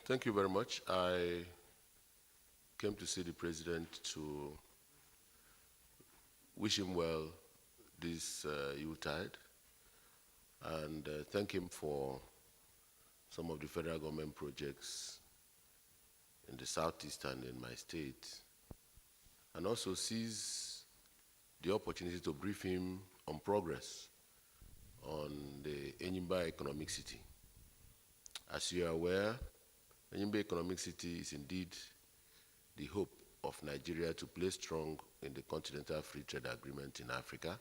Thank you very much. I came to see the president to wish him well this Yuletide and thank him for some of the federal government projects in the southeast and in my state, and also seize the opportunity to brief him on progress on the Enyimba Economic City. As you are aware, Enyimba Economic City is indeed the hope of Nigeria to play strong in the Continental Free Trade Agreement in Africa.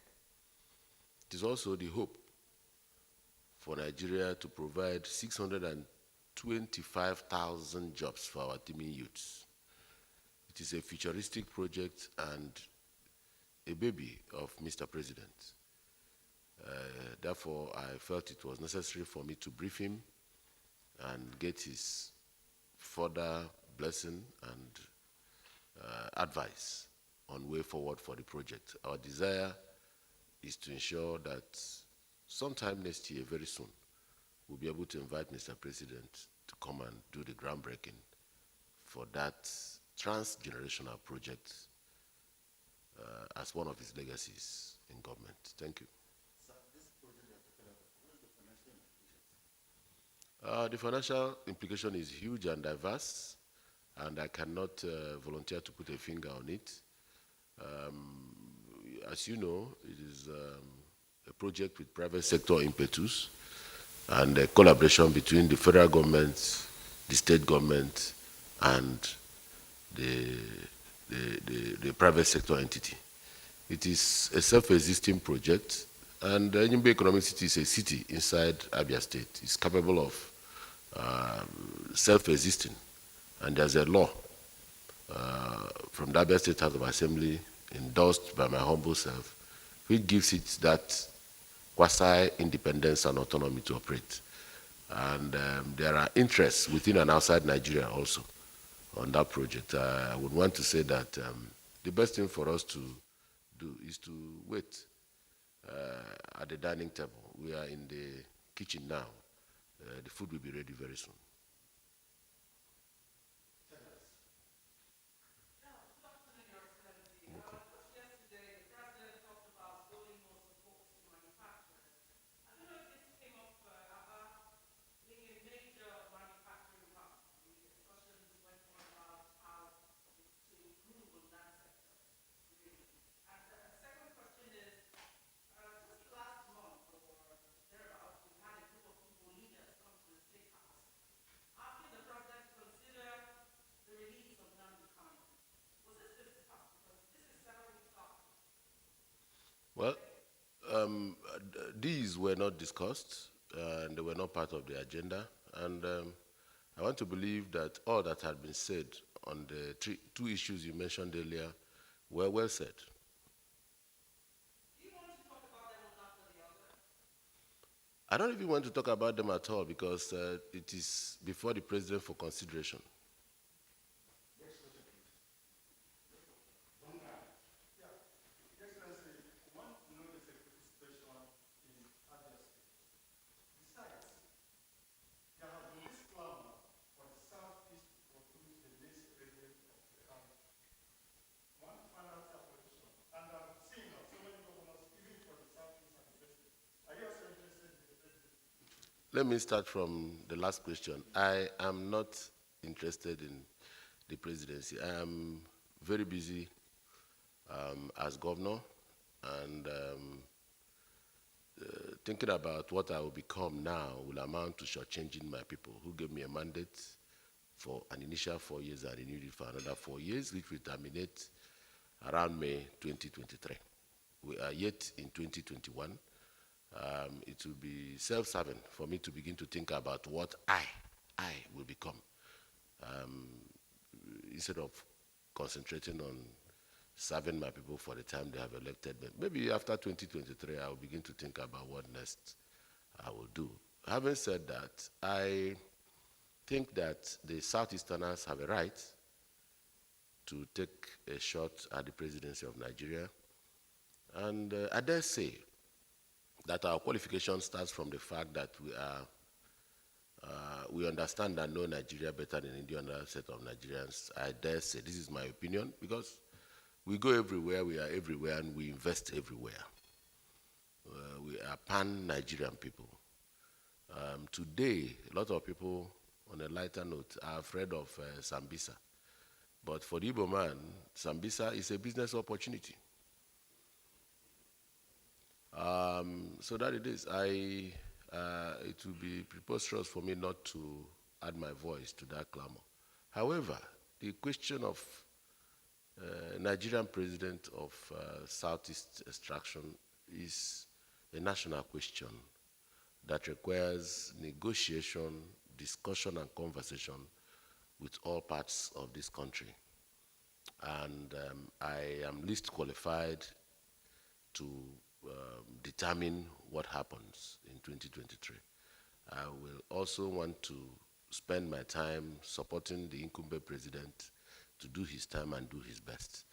It is also the hope for Nigeria to provide 625,000 jobs for our teeming youths. It is a futuristic project and a baby of Mr. President. Therefore, I felt it was necessary for me to brief him and get his further blessing and advice on way forward for the project. Our desire is to ensure that sometime next year, very soon, we'll be able to invite Mr. President to come and do the groundbreaking for that transgenerational project as one of his legacies in government. Thank you. Sir, this project you're talking about, what is the financial implications? The financial implication is huge and diverse, and I cannot volunteer to put a finger on it. As you know, it is a project with private sector impetus and a collaboration between the federal government, the state government, and the private sector entity. It is a self-existing project, and the Enyimba Economic City is a city inside Abia State. It's capable of self-existing, and there's a law from the Abia State House of Assembly endorsed by my humble self, which gives it that quasi-independence and autonomy to operate. And there are interests within and outside Nigeria also on that project. I would want to say that the best thing for us to do is to wait at the dining table. We are in the kitchen now. The food will be ready very soon. Well, these were not discussed, and they were not part of the agenda. And I want to believe that all that had been said on the two issues you mentioned earlier were well said. Do you want to talk about them one after the other? I don't even want to talk about them at all because it is before the president for consideration. Let me start from the last question. I am not interested in the presidency. I am very busy as governor and thinking about what I will become now will amount to shortchanging my people who gave me a mandate for an initial 4 years and renewed it for another 4 years, which will terminate around May 2023. We are yet in 2021. It will be self-serving for me to begin to think about what I will become instead of concentrating on serving my people for the time they have elected me. Maybe after 2023, I will begin to think about what next I will do. Having said that, I think that the Southeasterners have a right to take a shot at the presidency of Nigeria. And I dare say that our qualification starts from the fact that we are We understand and know Nigeria better than any other set of Nigerians. I dare say this is my opinion because we go everywhere, we are everywhere, and we invest everywhere. We are pan-Nigerian people. Today, a lot of people, on a lighter note, are afraid of Sambisa. But for the Igbo man, Sambisa is a business opportunity. So that it is. It would be preposterous for me not to add my voice to that clamor. However, the question of Nigerian president of Southeast extraction is a national question that requires negotiation, discussion, and conversation with all parts of this country. And I am least qualified to determine what happens in 2023. I will also want to spend my time supporting the incumbent president to do his time and do his best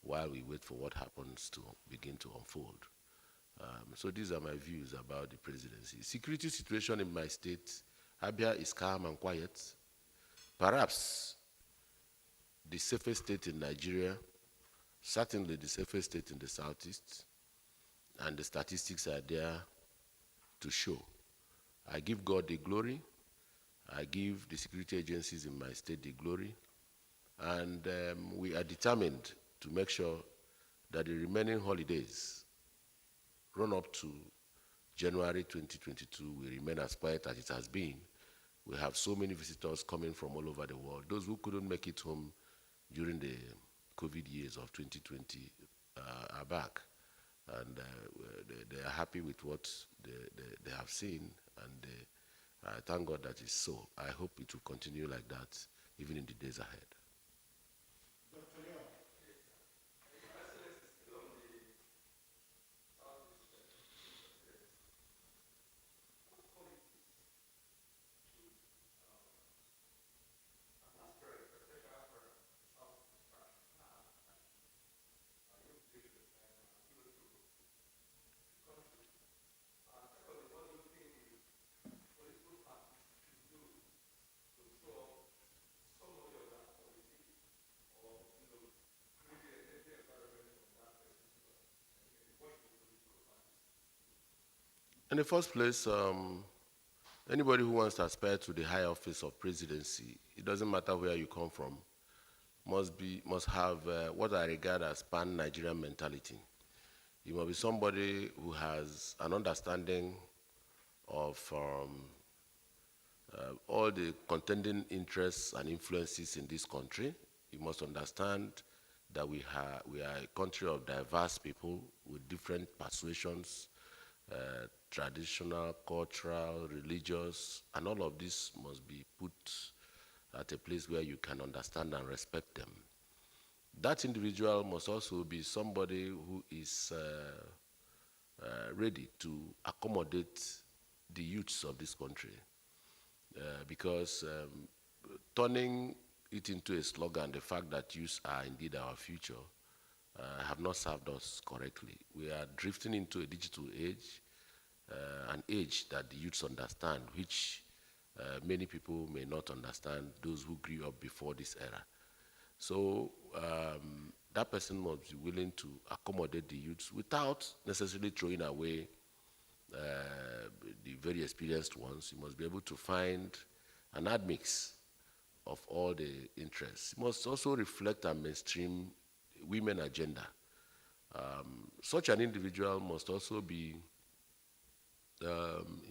while we wait for what happens to begin to unfold. So these are my views about the presidency. Security situation in my state, Abia, is calm and quiet. Perhaps the safest state in Nigeria, certainly the safest state in the southeast, and the statistics are there to show. I give God the glory. I give the security agencies in my state the glory. And we are determined to make sure that the remaining holidays run up to January 2022 will remain as quiet as it has been. We have so many visitors coming from all over the world. Those who couldn't make it home during the COVID years of 2020 are back. And they are happy with what they have seen, and I thank God that is so. I hope it will continue like that even in the days ahead. In the first place, anybody who wants to aspire to the high office of presidency, it doesn't matter where you come from, must have what I regard as pan-Nigerian mentality. You must be somebody who has an understanding of all the contending interests and influences in this country. You must understand that we are a country of diverse people with different persuasions, traditional, cultural, religious, and all of this must be put at a place where you can understand and respect them. That individual must also be somebody who is ready to accommodate the youths of this country. Because turning it into a slogan, the fact that youths are indeed our future, have not served us correctly. We are drifting into a digital age, an age that the youths understand, which many people may not understand, those who grew up before this era. So that person must be willing to accommodate the youths without necessarily throwing away the very experienced ones. You must be able to find an admix of all the interests. It must also reflect and mainstream women agenda. Such an individual must also be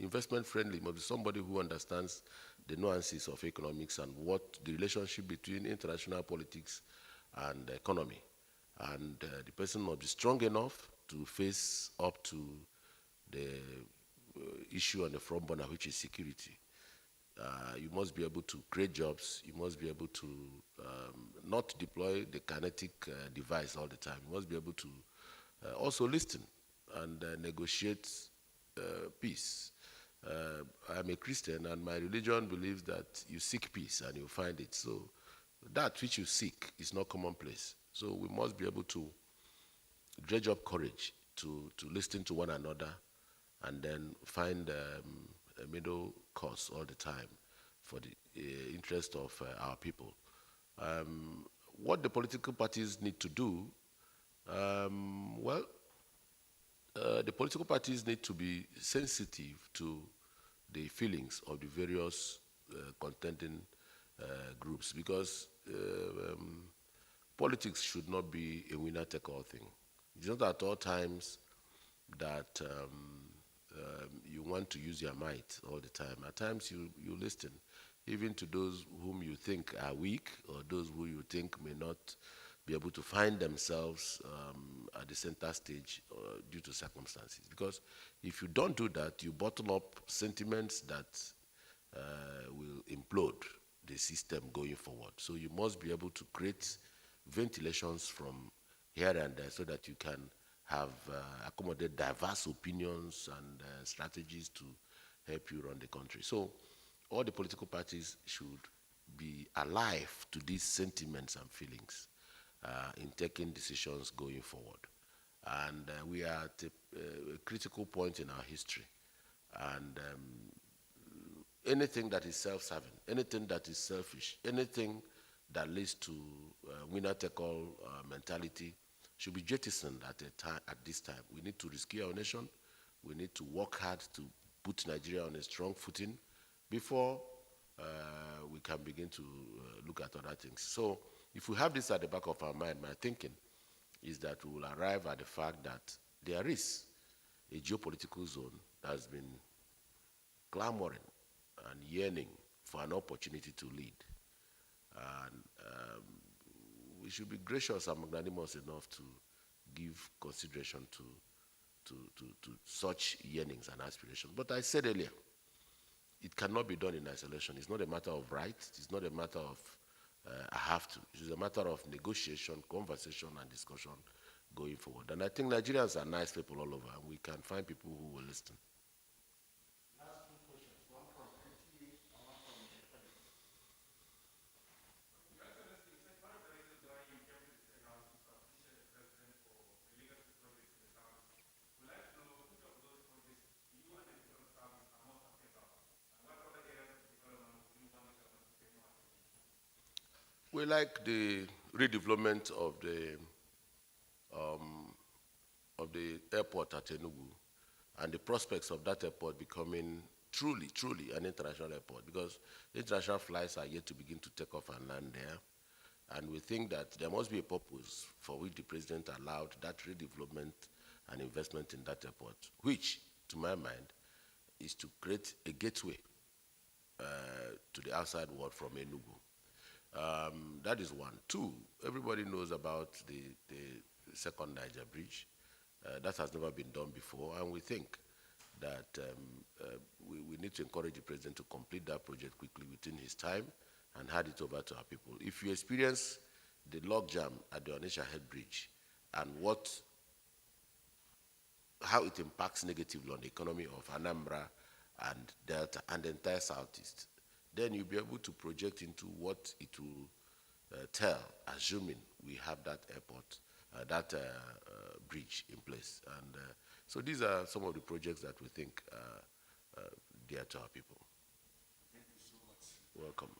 investment friendly, must be somebody who understands the nuances of economics and what the relationship between international politics and economy. And the person must be strong enough to face up to the issue on the front burner, which is security. You must be able to create jobs. You must be able to not deploy the kinetic device all the time. You must be able to also listen and negotiate peace. I'm a Christian, and my religion believes that you seek peace and you find it. So that which you seek is not commonplace. So we must be able to dredge up courage to listen to one another and then find a middle course all the time. for the interest of our people. What the political parties need to do, well, the political parties need to be sensitive to the feelings of the various contending groups, because politics should not be a winner-take-all thing. It's not at all times that you want to use your might all the time. At times you listen, even to those whom you think are weak, or those who you think may not be able to find themselves at the center stage due to circumstances. Because if you don't do that, you bottle up sentiments that will implode the system going forward. So you must be able to create ventilations from here and there so that you can have accommodate diverse opinions and strategies to help you run the country. So all the political parties should be alive to these sentiments and feelings in taking decisions going forward. And we are at a critical point in our history. And anything that is self-serving, anything that is selfish, anything that leads to winner-take-all mentality should be jettisoned at this time. We need to rescue our nation. We need to work hard to put Nigeria on a strong footing before we can begin to look at other things. So if we have this at the back of our mind, my thinking is that we will arrive at the fact that there is a geopolitical zone that has been clamoring and yearning for an opportunity to lead. And we should be gracious and magnanimous enough to give consideration to such yearnings and aspirations. But I said earlier, it cannot be done in isolation. It's not a matter of right. It's not a matter of I have to. It is a matter of negotiation, conversation, and discussion going forward. And I think Nigerians are nice people all over, and we can find people who will listen. Last two questions, one from NTA and one from Sheffield. We like the redevelopment of the airport at Enugu and the prospects of that airport becoming truly an international airport, because international flights are yet to begin to take off and land there. And we think that there must be a purpose for which the president allowed that redevelopment and investment in that airport, which, to my mind, is to create a gateway to the outside world from Enugu. That is one. Two, everybody knows about the second Niger bridge. That has never been done before, and we think that we need to encourage the president to complete that project quickly within his time and hand it over to our people. If you experience the logjam at the Onitsha Head Bridge and how it impacts negatively on the economy of Anambra and Delta and the entire Southeast, then you'll be able to project into what it will tell, assuming we have that airport, that bridge in place. And so these are some of the projects that we think are dear to our people. Thank you so much. Welcome.